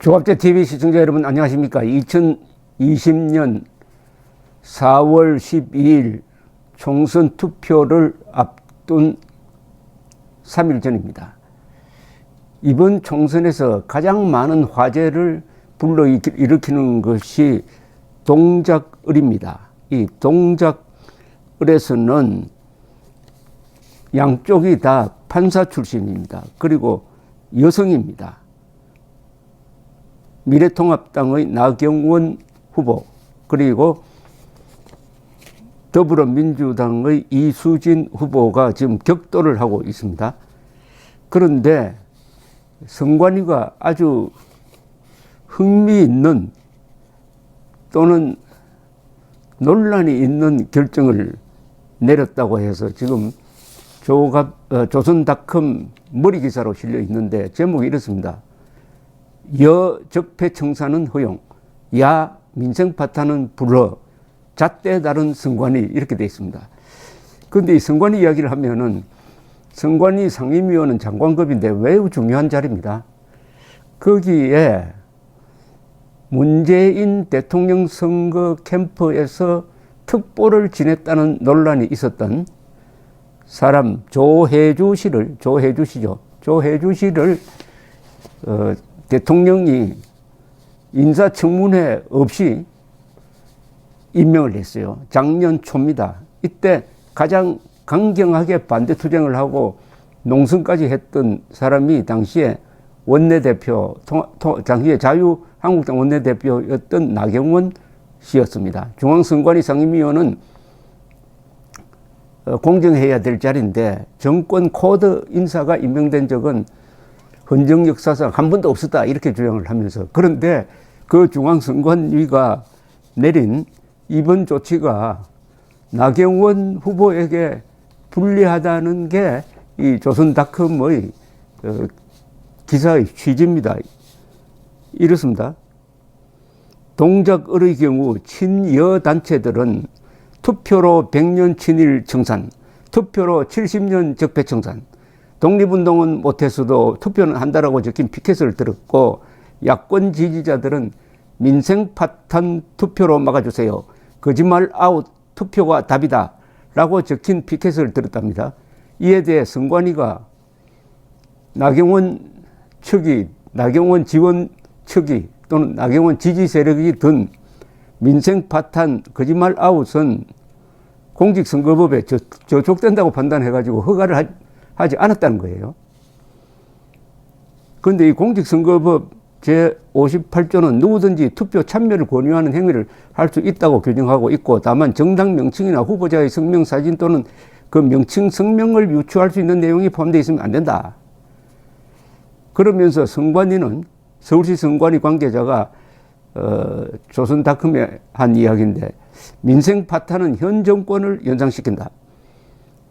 조갑제TV 시청자 여러분 안녕하십니까. 2020년 4월 12일 총선 투표를 앞둔 3일 전입니다. 이번 총선에서 가장 많은 화제를 불러일으키는 것이 동작을입니다. 이 동작을에서는 양쪽이 다 판사 출신입니다. 그리고 여성입니다. 미래통합당의 나경원 후보, 그리고 더불어민주당의 이수진 후보가 지금 격돌을 하고 있습니다. 그런데 선관위가 아주 흥미있는 또는 논란이 있는 결정을 내렸다고 해서 지금 조선닷컴 머리 기사로 실려 있는데 제목이 이렇습니다. 여 적폐청산은 허용, 야 민생파탄은 불허, 잣대 다른 선관위, 이렇게 되어 있습니다. 그런데 이 선관위 이야기를 하면은 선관위 상임위원은 장관급인데 매우 중요한 자리입니다. 거기에 문재인 대통령 선거 캠프에서 특보를 지냈다는 논란이 있었던 사람 조혜주 씨를 대통령이 인사청문회 없이 임명을 했어요. 작년 초입니다. 이때 가장 강경하게 반대 투쟁을 하고 농성까지 했던 사람이 당시에 원내대표, 당시에 자유한국당 원내대표였던 나경원 씨였습니다. 중앙선관위 상임위원은 공정해야 될 자리인데 정권 코드 인사가 임명된 적은 헌정 역사상 한 번도 없었다, 이렇게 주장을 하면서, 그런데 그 중앙선관위가 내린 이번 조치가 나경원 후보에게 불리하다는 게 이 조선닷컴의 기사의 취지입니다. 이렇습니다. 동작을의 경우 친여 단체들은 투표로 100년 친일 청산, 투표로 70년 적폐 청산, 독립운동은 못했어도 투표는 한다라고 적힌 피켓을 들었고, 야권 지지자들은 민생 파탄 투표로 막아주세요, 거짓말 아웃, 투표가 답이다 라고 적힌 피켓을 들었답니다. 이에 대해 선관위가 나경원 측이, 나경원 지원 측이 또는 나경원 지지 세력이 든 민생 파탄, 거짓말 아웃은 공직선거법에 저촉된다고 판단해가지고 허가를 하지 않았다는 거예요. 그런데 이 공직선거법 제58조는 누구든지 투표 참여를 권유하는 행위를 할 수 있다고 규정하고 있고, 다만 정당 명칭이나 후보자의 성명, 사진 또는 그 명칭, 성명을 유추할 수 있는 내용이 포함되어 있으면 안 된다. 그러면서 선관위는, 서울시 선관위 관계자가 조선닷컴에 한 이야기인데, 민생 파탄은 현 정권을 연상시킨다,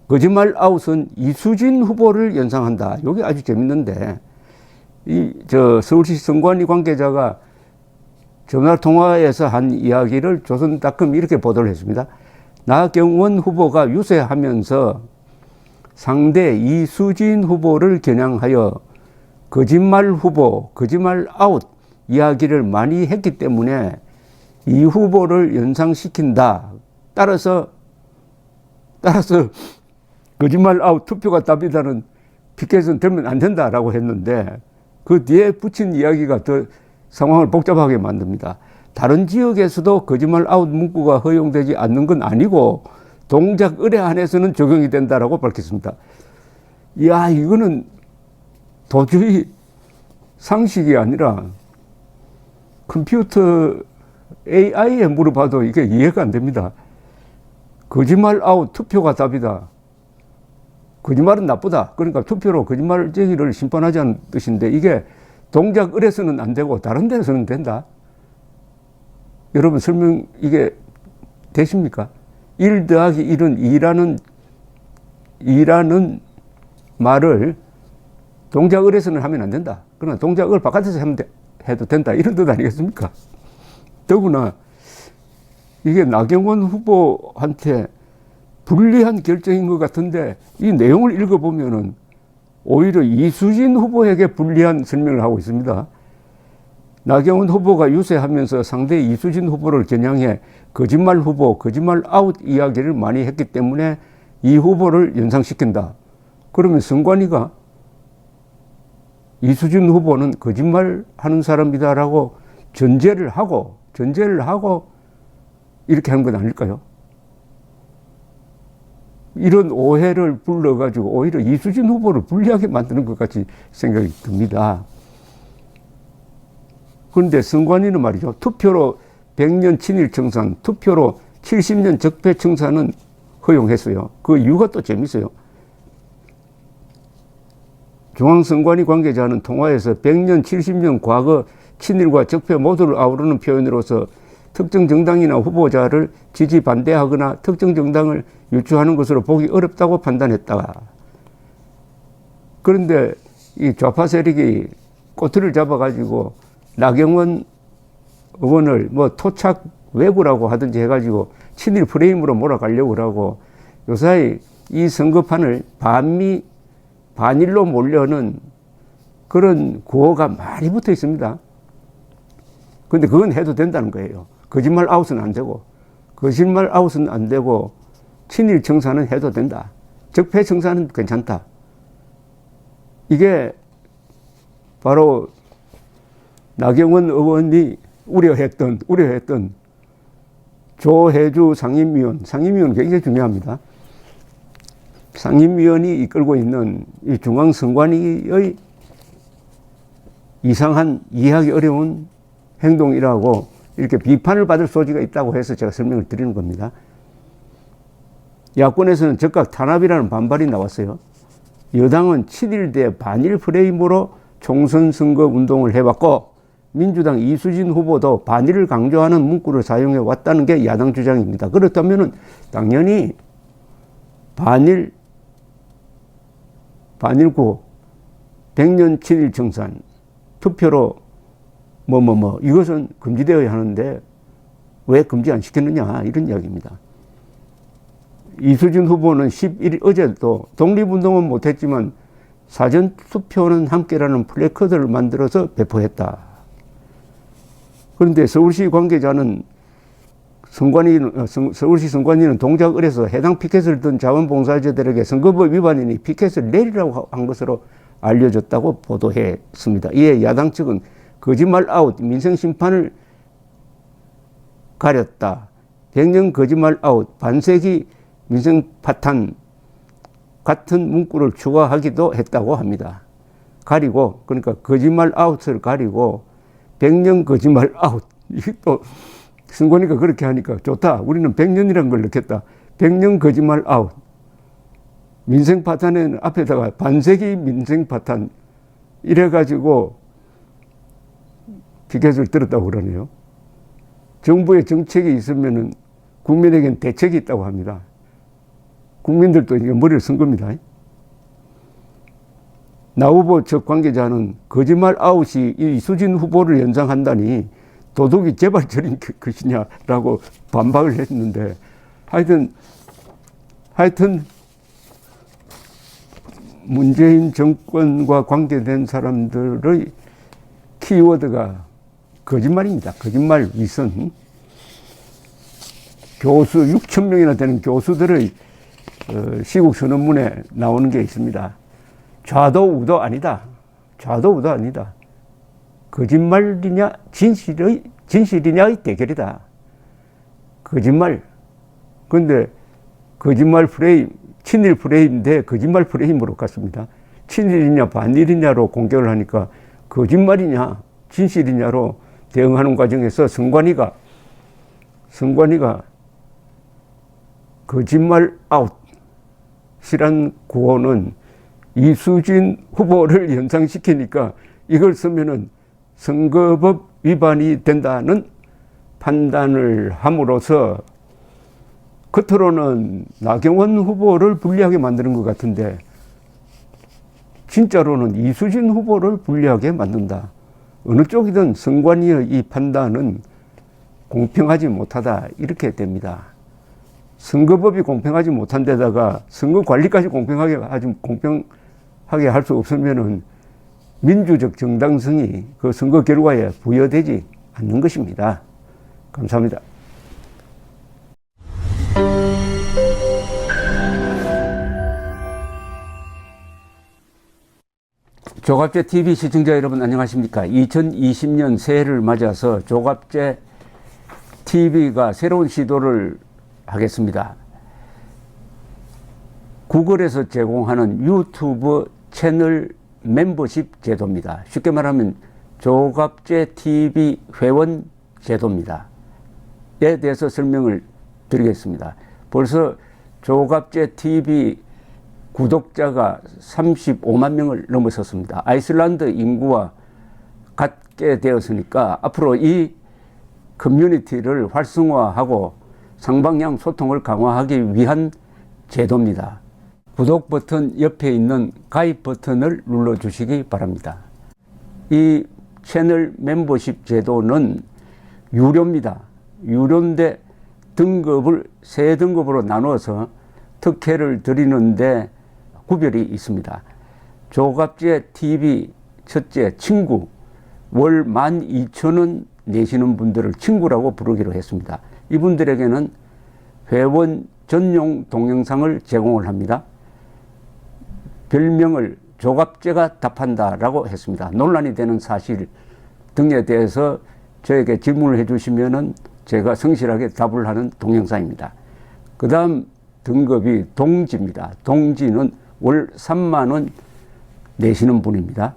거짓말 아웃은 이수진 후보를 연상한다. 이게 아주 재밌는데, 서울시 선관위 관계자가 전화 통화에서 한 이야기를 조선닷컴이 이렇게 보도를 했습니다. 나경원 후보가 유세하면서 상대 이수진 후보를 겨냥하여 거짓말 후보, 거짓말 아웃 이야기를 많이 했기 때문에 이 후보를 연상시킨다. 따라서 거짓말 아웃, 투표가 답이다는 피켓은 들면 안 된다라고 했는데, 그 뒤에 붙인 이야기가 더 상황을 복잡하게 만듭니다. 다른 지역에서도 거짓말 아웃 문구가 허용되지 않는 건 아니고 동작 의뢰 안에서는 적용이 된다라고 밝혔습니다. 이야, 이거는 도저히 상식이 아니라 컴퓨터 AI에 물어봐도 이게 이해가 안 됩니다. 거짓말 아웃, 투표가 답이다. 거짓말은 나쁘다. 그러니까 투표로 거짓말쟁이를 심판하자는 뜻인데, 이게 동작 을에서는 안 되고 다른 데서는 된다. 여러분 설명 이게 되십니까? 1 더하기 1은 2라는 말을 동작 을에서는 하면 안 된다. 그러나 동작 을 바깥에서 해도 된다, 이런 뜻 아니겠습니까? 더구나 이게 나경원 후보한테 불리한 결정인 것 같은데, 이 내용을 읽어보면은 오히려 이수진 후보에게 불리한 설명을 하고 있습니다. 나경원 후보가 유세하면서 상대 이수진 후보를 겨냥해 거짓말 후보, 거짓말 아웃 이야기를 많이 했기 때문에 이 후보를 연상시킨다. 그러면 선관위가 이수진 후보는 거짓말 하는 사람이다라고 전제를 하고 이렇게 하는 건 아닐까요? 이런 오해를 불러가지고 오히려 이수진 후보를 불리하게 만드는 것 같이 생각이 듭니다. 그런데 선관위는 말이죠. 투표로 100년 친일 청산, 투표로 70년 적폐 청산은 허용했어요. 그 이유가 또 재밌어요. 중앙선관위 관계자는 통화에서 100년, 70년 과거 친일과 적폐 모두를 아우르는 표현으로서 특정 정당이나 후보자를 지지 반대하거나 특정 정당을 유추하는 것으로 보기 어렵다고 판단했다. 그런데 이 좌파 세력이 꼬투리를 잡아가지고 나경원 의원을 뭐 토착 외구라고 하든지 해가지고 친일 프레임으로 몰아가려고 하고 요사이 이 선거판을 반일로 몰려는 그런 구호가 많이 붙어 있습니다. 근데 그건 해도 된다는 거예요. 거짓말 아웃은 안 되고, 거짓말 아웃은 안 되고, 친일 청산은 해도 된다. 적폐 청산은 괜찮다. 이게 바로 나경원 의원이 우려했던 조혜주 상임위원 굉장히 중요합니다. 상임위원이 이끌고 있는 이 중앙선관위의 이상한 이해하기 어려운 행동이라고 이렇게 비판을 받을 소지가 있다고 해서 제가 설명을 드리는 겁니다. 야권에서는 즉각 탄압이라는 반발이 나왔어요. 여당은 친일대 반일 프레임으로 총선 선거 운동을 해왔고 민주당 이수진 후보도 반일을 강조하는 문구를 사용해 왔다는 게 야당 주장입니다. 그렇다면 당연히 반일구 100년 친일 청산 투표로 이것은 금지되어야 하는데 왜 금지 안 시켰느냐 이런 이야기입니다. 이수진 후보는 11일 어제도 독립운동은 못했지만 사전투표는 함께라는 플래카드를 만들어서 배포했다. 그런데 서울시 관계자는 서울시 선관위는 동작 을에서 해당 피켓을 든 자원봉사자들에게 선거법 위반이니 피켓을 내리라고 한 것으로 알려졌다고 보도했습니다. 이에 야당 측은 거짓말 아웃, 민생 심판을 가렸다. 100년 거짓말 아웃, 반세기 민생 파탄 같은 문구를 추가하기도 했다고 합니다. 가리고, 그러니까 거짓말 아웃을 가리고 100년 거짓말 아웃. 이게 또 선관위가 그렇게 하니까 좋다. 우리는 100년이라는 걸 넣겠다. 100년 거짓말 아웃. 민생 파탄에는 앞에다가 반세기 민생 파탄 이래가지고 피켓을 들었다고 그러네요. 정부의 정책이 있으면은 국민에겐 대책이 있다고 합니다. 국민들도 이게 머리를 쓴 겁니다. 나 후보 측 관계자는 거짓말 아웃이 이수진 후보를 연상한다니 도둑이 제발 저린 것이냐라고 반박을 했는데 하여튼 문재인 정권과 관계된 사람들의 키워드가 거짓말입니다. 거짓말 위선. 교수 6천 명이나 되는 교수들의 시국 선언문에 나오는 게 있습니다. 좌도 우도 아니다. 좌도 우도 아니다. 거짓말이냐 진실이냐의 대결이다. 거짓말. 그런데 거짓말 프레임, 친일 프레임 대 거짓말 프레임으로 갔습니다. 친일이냐 반일이냐로 공격을 하니까 거짓말이냐 진실이냐로 대응하는 과정에서 선관위가 거짓말 아웃이란 구호는 이수진 후보를 연상시키니까 이걸 쓰면은 선거법 위반이 된다는 판단을 함으로써 겉으로는 나경원 후보를 불리하게 만드는 것 같은데 진짜로는 이수진 후보를 불리하게 만든다. 어느 쪽이든 선관위의 이 판단은 공평하지 못하다 이렇게 됩니다. 선거법이 공평하지 못한 데다가 선거 관리까지 공평하게 할 수 없으면은 민주적 정당성이 그 선거 결과에 부여되지 않는 것입니다. 감사합니다. 조갑제 TV 시청자 여러분 안녕하십니까? 2020년 새해를 맞아서 조갑제 TV가 새로운 시도를 하겠습니다. 구글에서 제공하는 유튜브 채널 멤버십 제도입니다. 쉽게 말하면 조갑제 TV 회원 제도입니다. 에 대해서 설명을 드리겠습니다. 벌써 조갑제 TV 구독자가 35만 명을 넘어섰습니다. 아이슬란드 인구와 같게 되었으니까 앞으로 이 커뮤니티를 활성화하고 상방향 소통을 강화하기 위한 제도입니다. 구독 버튼 옆에 있는 가입 버튼을 눌러주시기 바랍니다. 이 채널 멤버십 제도는 유료입니다. 유료인데 등급을 세 등급으로 나누어서 특혜를 드리는데 구별이 있습니다. 조갑제 TV 첫째 친구 월 12,000원 내시는 분들을 친구라고 부르기로 했습니다. 이분들에게는 회원 전용 동영상을 제공을 합니다. 별명을 조갑제가 답한다라고 했습니다. 논란이 되는 사실 등에 대해서 저에게 질문을 해주시면은 제가 성실하게 답을 하는 동영상입니다. 그 다음 등급이 동지입니다. 동지는 월 3만 원 내시는 분입니다.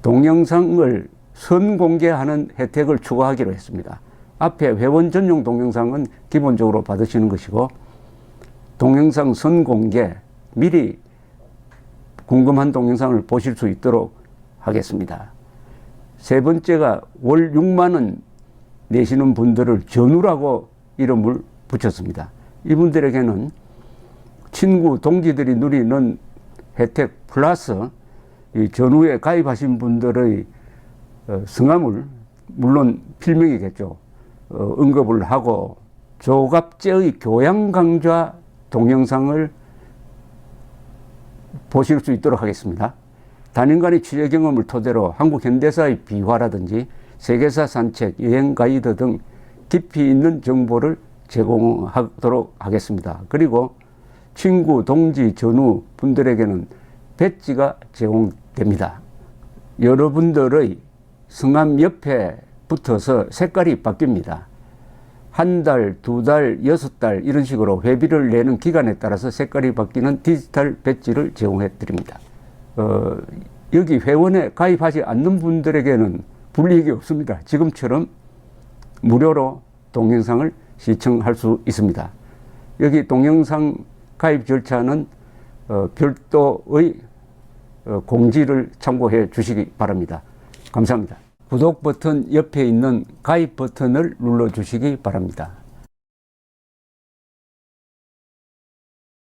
동영상을 선공개하는 혜택을 추가하기로 했습니다. 앞에 회원 전용 동영상은 기본적으로 받으시는 것이고 동영상 선공개 미리 궁금한 동영상을 보실 수 있도록 하겠습니다. 세 번째가 월 6만 원 내시는 분들을 전우라고 이름을 붙였습니다. 이분들에게는 친구, 동지들이 누리는 혜택 플러스 이 전후에 가입하신 분들의 성함을 물론 필명이겠죠. 언급을 하고 조갑제의 교양 강좌 동영상을 보실 수 있도록 하겠습니다. 단연간의 취재 경험을 토대로 한국 현대사의 비화라든지 세계사 산책, 여행 가이드 등 깊이 있는 정보를 제공하도록 하겠습니다. 그리고 친구, 동지, 전우 분들에게는 배지가 제공됩니다. 여러분들의 성함 옆에 붙어서 색깔이 바뀝니다. 한 달, 두 달, 6달 이런 식으로 회비를 내는 기간에 따라서 색깔이 바뀌는 디지털 배지를 제공해 드립니다. 여기 회원에 가입하지 않는 분들에게는 불이익이 없습니다. 지금처럼 무료로 동영상을 시청할 수 있습니다. 여기 동영상 가입 절차는 별도의 공지를 참고해 주시기 바랍니다. 감사합니다. 구독 버튼 옆에 있는 가입 버튼을 눌러 주시기 바랍니다.